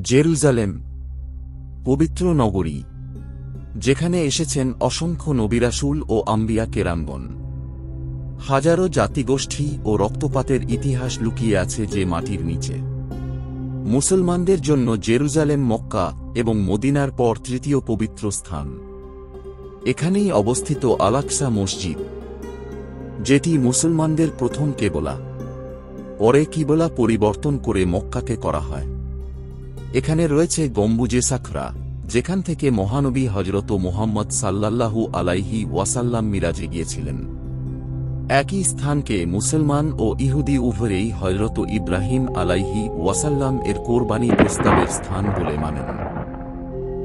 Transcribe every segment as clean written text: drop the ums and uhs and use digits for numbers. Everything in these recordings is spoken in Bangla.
জেরুজালেম, পবিত্র নগরী, যেখানে এসেছেন অসংখ্য নবী রাসূল ও আম্বিয়া কেরামগণ। হাজারো জাতিগোষ্ঠী ও রক্তপাতের ইতিহাস লুকিয়ে আছে যে মাটির নিচে। মুসলমানদের জন্য জেরুজালেম মক্কা এবং মদিনার পর তৃতীয় পবিত্র স্থান। এখানেই অবস্থিত আল-আকসা মসজিদ, যেটি মুসলমানদের প্রথম কেবলা। পরে কিবলা পরিবর্তন করে মক্কাকে করা হয়। এখানে রয়েছে গম্বুজে সাখরা, যেখান থেকে মহানবী হযরত মুহাম্মদ সাল্লাল্লাহু আলাইহি ওয়াসাল্লাম মিরাজে গিয়েছিলেন। একই স্থানকে মুসলমান ও ইহুদি উভয়েই হযরত ইব্রাহিম আলাইহি ওয়াসাল্লাম এর কোরবানি প্রস্তাবের স্থান বলে মানেন।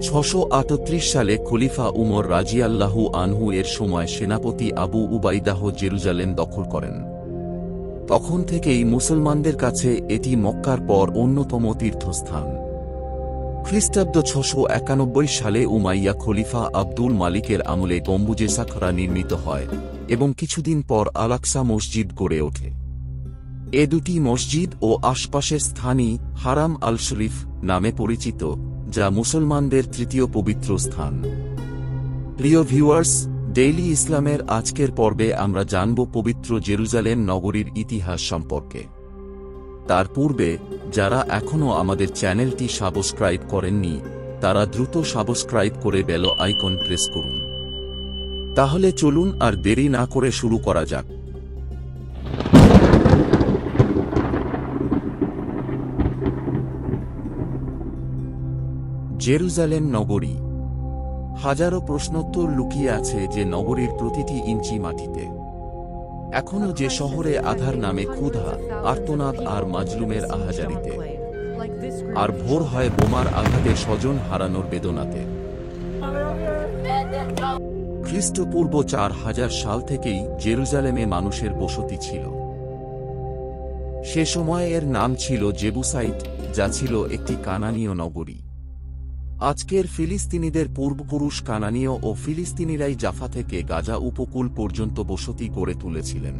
638 সালে খলিফা উমর রাজিয়াল্লাহু আনহু এর সময় সেনাপতি আবু উবাইদাহ জেরুজালেম দখল করেন। তখন থেকেই মুসলমানদের কাছে এটি মক্কার পর অন্যতম তীর্থস্থান। খ্রিস্টাব্দ 691 সালে উমাইয়া খলিফা আব্দুল মালিকের আমলে গম্বুজে সাখরা নির্মিত হয় এবং কিছুদিন পর আল-আকসা মসজিদ গড়ে ওঠে। এ দুটি মসজিদ ও আশপাশের স্থানই হারাম আল শরীফ নামে পরিচিত, যা মুসলমানদের তৃতীয় পবিত্র স্থান। প্রিয় ভিউয়ার্স, ডেইলি ইসলামের আজকের পর্বে আমরা জানব পবিত্র জেরুজালেম নগরীর ইতিহাস সম্পর্কে। তার পূর্বে যারা এখনও আমাদের চ্যানেলটি সাবস্ক্রাইব করেননি, তারা দ্রুত সাবস্ক্রাইব করে বেল আইকন প্রেস করুন। তাহলে চলুন আর দেরি না করে শুরু করা যাক। জেরুজালেম নগরী। হাজারো প্রশ্নোত্তর লুকিয়ে আছে যে নগরীর প্রতিটি ইঞ্চি মাটিতে। এখনো যে শহরে আধার নামে ক্ষুধা, আর্তনাদ আর মাজলুমের আহাজারিতে, আর ভোর হয় বোমার আঘাতে স্বজন হারানোর বেদনাতে। খ্রিস্টপূর্ব 4000 সাল থেকেই জেরুজালেমে মানুষের বসতি ছিল। সে সময় এর নাম ছিল জেবুসাইট, যা ছিল একটি কানানীয় নগরী। আজকের ফিলিস্তিনিদের পূর্বপুরুষ কানানীয় ও ফিলিস্তিনিরাই জাফা থেকে গাজা উপকূল পর্যন্ত বসতি গড়ে তুলেছিলেন।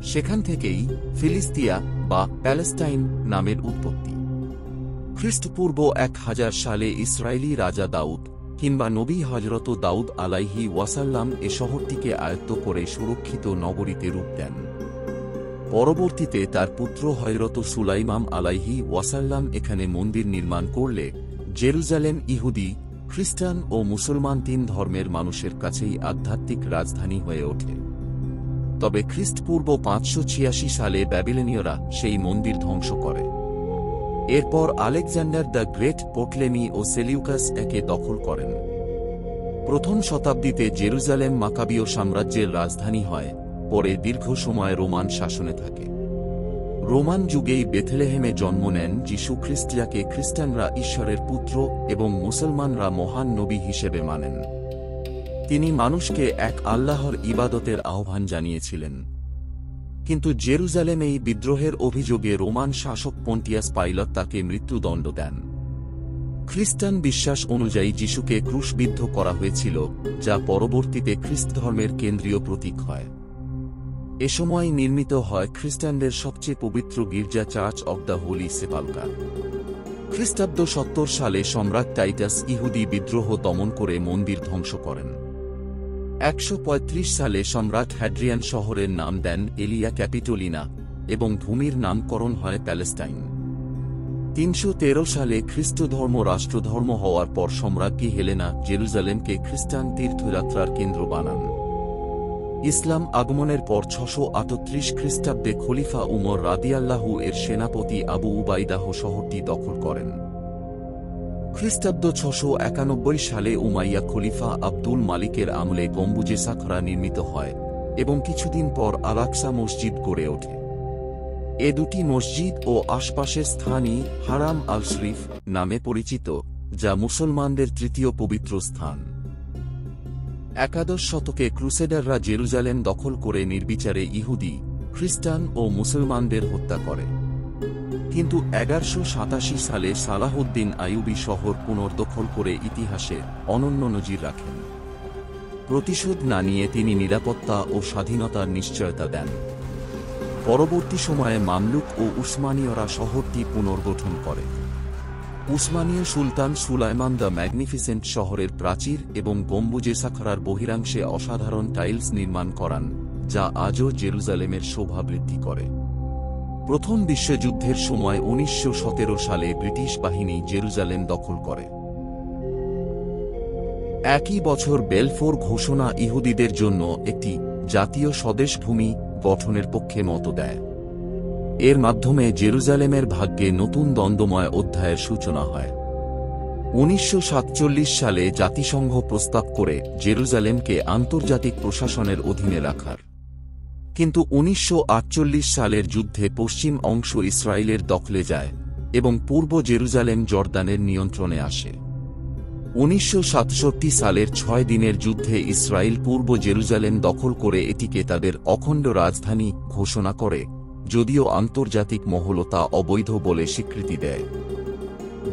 সেখান থেকেই ফিলিস্তিয়া বা প্যালেস্টাইন নামের উৎপত্তি। খ্রিস্টপূর্ব 1000 সালে ইসরায়েলি রাজা দাউদ কিংবা নবী হযরত দাউদ আলাইহি ওয়াসাল্লাম এ শহরটিকে আয়ত্ত করে সুরক্ষিত নগরীতে রূপ দেন। পরবর্তীতে তার পুত্র হযরত সুলাইমান আলাইহি ওয়াসাল্লাম এখানে মন্দির নির্মাণ করলে জেরুজালেম ইহুদি, খ্রিস্টান ও মুসলমান তিন ধর্মের মানুষের কাছেই আধ্যাত্মিক রাজধানী হয়ে ওঠে। তবে খ্রিস্টপূর্ব 586 সালে ব্যাবিলনীয়রা সেই মন্দির ধ্বংস করে। এরপর আলেকজান্ডার দ্য গ্রেট পোটলেমি ও সেলিউকাস একে দখল করেন। প্রথম শতাব্দীতে জেরুজালেম মাকাবীয় সাম্রাজ্যের রাজধানী হয়, পরে দীর্ঘ সময় রোমান শাসনে থাকে। রোমান যুগেই বেথলেহেমে জন্ম নেন যিশু খ্রিস্ট, যাকে খ্রিস্টানরা ঈশ্বরের পুত্র এবং মুসলমানরা মহান নবী হিসেবে মানেন। তিনি মানুষকে এক আল্লাহর ইবাদতের আহ্বান জানিয়েছিলেন। কিন্তু জেরুজালেমেই বিদ্রোহের অভিযোগে রোমান শাসক পন্টিয়াস পাইলট তাকে মৃত্যুদণ্ড দেন। খ্রিস্টান বিশ্বাস অনুযায়ী যিশুকে ক্রুশবিদ্ধ করা হয়েছিল, যা পরবর্তীতে খ্রিস্ট ধর্মের কেন্দ্রীয় প্রতীক হয়। এ সময় নির্মিত হয় খ্রিস্টানদের সবচেয়ে পবিত্র গির্জা, চার্চ অব দ্য হোলি সেপালকার। খ্রিস্টাব্দ 70 সালে সম্রাট টাইটাস ইহুদি বিদ্রোহ দমন করে মন্দির ধ্বংস করেন। 135 সালে সম্রাট হ্যাড্রিয়ান শহরের নাম দেন এলিয়া ক্যাপিটোলিনা এবং ভূমির নামকরণ হয় প্যালেস্টাইন। 313 সালে খ্রিস্টধর্ম রাষ্ট্রধর্ম হওয়ার পর সম্রাজ্ঞী হেলেনা জেরুজালেমকে খ্রিস্টান তীর্থযাত্রার কেন্দ্র বানান। ইসলাম আগমনের পর 638 খ্রিস্টাব্দে খলিফা উমর রাদিয়াল্লাহু এর সেনাপতি আবু উবাইদাহ শহরটি দখল করেন। খ্রিস্টাব্দ 691 সালে উমাইয়া খলিফা আব্দুল মালিকের আমলে গম্বুজে সাখরা নির্মিত হয় এবং কিছুদিন পর আল-আকসা মসজিদ গড়ে ওঠে। এ দুটি মসজিদ ও আশপাশের স্থানই হারাম আল শরীফ নামে পরিচিত, যা মুসলমানদের তৃতীয় পবিত্র স্থান। একাদশ শতকে ক্রুসেডাররা জেরুজালেম দখল করে নির্বিচারে ইহুদি, খ্রিস্টান ও মুসলমানদের হত্যা করে। কিন্তু 1187 সালে সালাহউদ্দিন আইয়ুবী শহর পুনর্দখল করে ইতিহাসে অনন্য নজির রাখেন। প্রতিশোধ না নিয়ে তিনি নিরাপত্তা ও স্বাধীনতার নিশ্চয়তা দেন। পরবর্তী সময়ে মামলুক ও উসমানীয়রা শহরটি পুনর্গঠন করে। উসমানীয় সুলতান সুলাইমান দ্য ম্যাগনিফিসেন্ট শহরের প্রাচীর এবং গম্বুজে সাখরার বহিরাংশে অসাধারণ টাইলস নির্মাণ করান, যা আজও জেরুজালেমের শোভা বৃদ্ধি করে। প্রথম বিশ্বযুদ্ধের সময় 1917 সালে ব্রিটিশ বাহিনী জেরুজালেম দখল করে। একই বছর বেলফোর ঘোষণা ইহুদিদের জন্য একটি জাতীয় স্বদেশভূমি গঠনের পক্ষে মত দেয়। এর মাধ্যমে জেরুজালেমের ভাগ্যে নতুন দ্বন্দ্বময় অধ্যায়ের সূচনা হয়। 1947 সালে জাতিসংঘ প্রস্তাব করে জেরুজালেমকে আন্তর্জাতিক প্রশাসনের অধীনে রাখার। কিন্তু 1948 সালের যুদ্ধে পশ্চিম অংশ ইসরায়েলের দখলে যায় এবং পূর্ব জেরুজালেম জর্দানের নিয়ন্ত্রণে আসে। 1967 সালের 6 দিনের যুদ্ধে ইসরায়েল পূর্ব জেরুজালেম দখল করে এটিকে তাদের অখণ্ড রাজধানী ঘোষণা করে, যদিও আন্তর্জাতিক মহল তা অবৈধ বলে স্বীকৃতি দেয়।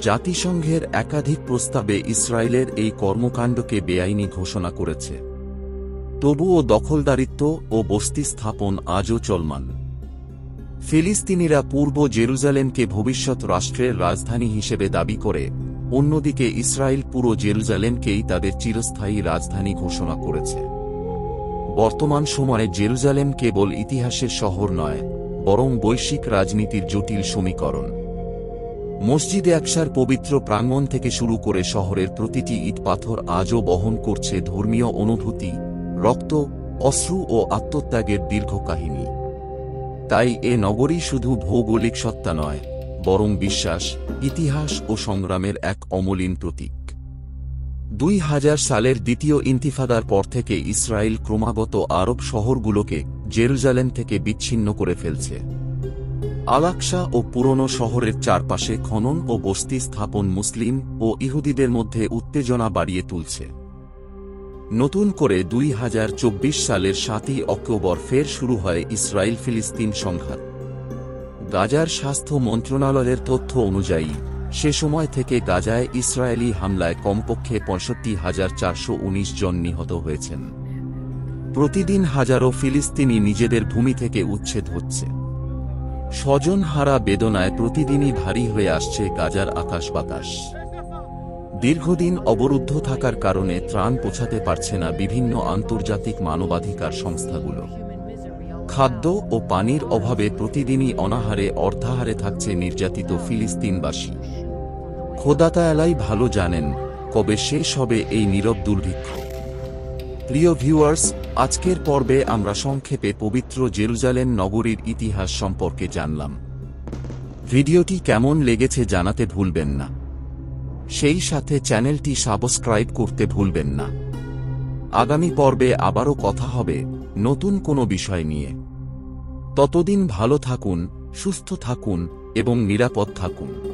জাতিসংঘের একাধিক প্রস্তাবে ইসরায়েলের এই কর্মকাণ্ডকে বেআইনি ঘোষণা করেছে। তবুও দখলদারিত্ব ও বস্তি স্থাপন আজও চলমান। ফিলিস্তিনিরা পূর্ব জেরুজালেমকে ভবিষ্যৎ রাষ্ট্রের রাজধানী হিসেবে দাবি করে, অন্যদিকে ইসরায়েল পুরো জেরুজালেমকেই তাদের চিরস্থায়ী রাজধানী ঘোষণা করেছে। বর্তমান সময়ে জেরুজালেম কেবল ইতিহাসের শহর নয়, বরং বৈশ্বিক রাজনীতির জটিল সমীকরণ। মসজিদে আকসার পবিত্র প্রাঙ্গণ থেকে শুরু করে শহরের প্রতিটি ইট পাথর আজও বহন করছে ধর্মীয় অনুভূতি, রক্ত, অশ্রু ও আত্মত্যাগের দীর্ঘ কাহিনী। তাই এ নগরী শুধু ভৌগোলিক সত্তা নয়, বরং বিশ্বাস, ইতিহাস ও সংগ্রামের এক অমলিন প্রতীক। 2000 সালের দ্বিতীয় ইন্তিফাদার পর থেকে ইসরায়েল ক্রমাগত আরব শহরগুলোকে জেরুজালেম থেকে বিচ্ছিন্ন করে ফেলছে। আল-আকসা ও পুরনো শহরের চারপাশে খনন ও বস্তি স্থাপন মুসলিম ও ইহুদিদের মধ্যে উত্তেজনা বাড়িয়ে তুলছে। নতুন করে 2024 সালের 7 অক্টোবর ফের শুরু হয় ইসরায়েল ফিলিস্তিন সংঘাত। গাজার স্বাস্থ্য মন্ত্রণালয়ের তথ্য অনুযায়ী সে সময় থেকে গাজায় ইসরায়েলি হামলায় কমপক্ষে 65,419 জন নিহত হয়েছেন। প্রতিদিন হাজারো ফিলিস্তিনি নিজেদের ভূমি থেকে উচ্ছেদ হচ্ছে। স্বজনহারা বেদনায় প্রতিদিনই ভারী হয়ে আসছে গাজার আকাশ বাতাস। দীর্ঘদিন অবরুদ্ধ থাকার কারণে ত্রাণ পৌঁছাতে পারছে না বিভিন্ন আন্তর্জাতিক মানবাধিকার সংস্থাগুলো। খাদ্য ও পানির অভাবে প্রতিদিনই অনাহারে অর্ধাহারে থাকছে নির্যাতিত ফিলিস্তিনবাসী। খোদা তাআলাই ভালো জানেন কবে শেষ হবে এই নীরব দুর্ভিক্ষ। প্রিয় ভিউয়ার্স, আজকের পর্বে আমরা সংক্ষেপে পবিত্র জেরুজালেম নগরীর ইতিহাস সম্পর্কে জানলাম। ভিডিওটি কেমন লেগেছে জানাতে ভুলবেন না। সেই সাথে চ্যানেলটি সাবস্ক্রাইব করতে ভুলবেন না। আগামী পর্বে আবারও কথা হবে নতুন কোনো বিষয় নিয়ে। ততদিন ভালো থাকুন, সুস্থ থাকুন এবং নিরাপদ থাকুন।